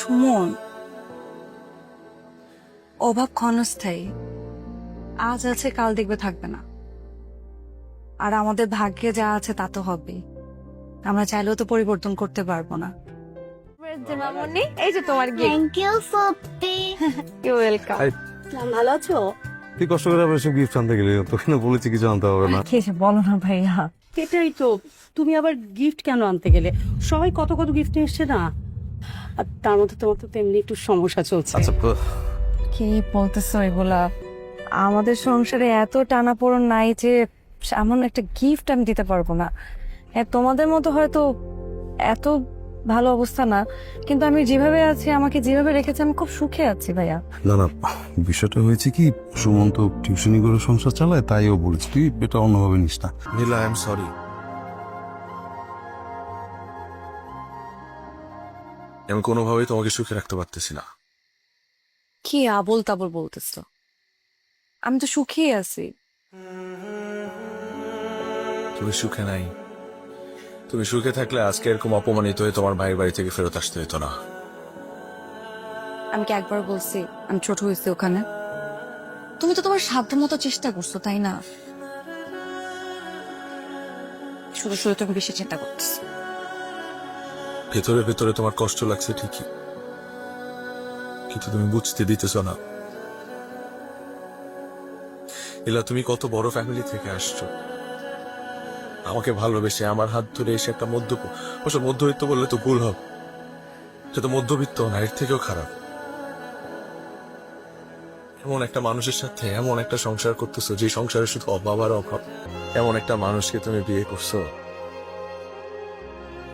সুমন, অভাব ক্ষণস্থায়ী। আজ আছে, কাল দেখবে থাকবে না। আর আমাদের ভাগ্যে যা আছে তা তো হবেই। আমরা চাইলেও তো পরিবর্তন করতে পারবো না। মামনি, এই যে তোমার গিফট। থ্যাংক ইউ ফুপি। You welcome. হাই। ভালো আছো? তুই কষ্ট করে আবার এসব গিফট আনতে গেলি, তোকে না বলেছি কিছু আনতে হবে না। কি এসে বলো না ভাইয়া। এটাই তো, তুমি আবার গিফট কেন আনতে গেলে? সবাই কত কত গিফট নিয়ে এসছে না, আর তার মধ্যে তোমার তো তেমনি একটু সমস্যা চলছে। আচ্ছা কি বলতেছো এগুলা? আমাদের সংসারে এত টানাপোড়েন নাই যে এমন একটা গিফট আমি দিতে পারবো না। হ্যাঁ, তোমাদের মতো হয়তো এত ভালো অবস্থা না, কিন্তু আমি যেভাবে আছি, আমাকে যেভাবে রেখেছে, আমি খুব সুখে আছি ভাইয়া। না না, বিষয়টা হয়েছে কি, সুমন তো টিউশনি করে সংসার চালায়, তাই ও বলেছে, তুই এটা অন্যভাবে নিস না। নীলা, আই এম সরি। আমি কোনোভাবেই তোমাকে সুখে রাখতে পারতেছি না। কি আবোল তাবোল বলতেছো? আমি তো সুখেই আছি। তুমি সুখে নাই। তুমি সুখে থাকলে আজকে এরকম অপমানিত হয়ে তোমার ভাইয়ের বাড়ি থেকে ফেরত আসতে হতো না। আমি কি একবার বলছি আমি ছোট হয়েছি ওখানে? তুমি তো তোমার সাধ্য মতো চেষ্টা করছো, তাই না? শুধু শুধু তুমি বেশি চিন্তা করতেছো। ভেতরে ভেতরে তোমার কষ্ট লাগছে ঠিকই, কিন্তু তুমি বুঝতে দিতেছো না। এলা, তুমি কত বড় ফ্যামিলি থেকে আসছো, আমাকে ভালোবেসে আমার হাত ধরে এসে একটা মধ্যবিত্ত বললে তো ভুল হবে, সে তো মধ্যবিত্ত না, এর থেকেও খারাপ। এমন একটা মানুষের সাথে এমন একটা সংসার করতেছো যে সংসারে শুধু অভাব আর অভাব। এমন একটা মানুষকে তুমি বিয়ে করছো,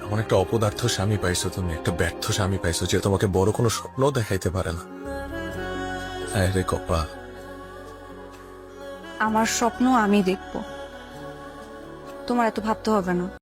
এমন একটা অপদার্থ স্বামী পাইছো, তুমি একটা ব্যর্থ স্বামী পাইছো যে তোমাকে বড় কোনো স্বপ্ন দেখাইতে পারে না। আরে কপাল। আমার স্বপ্ন আমি দেখবো, তোমার এত ভাবতে হবে না।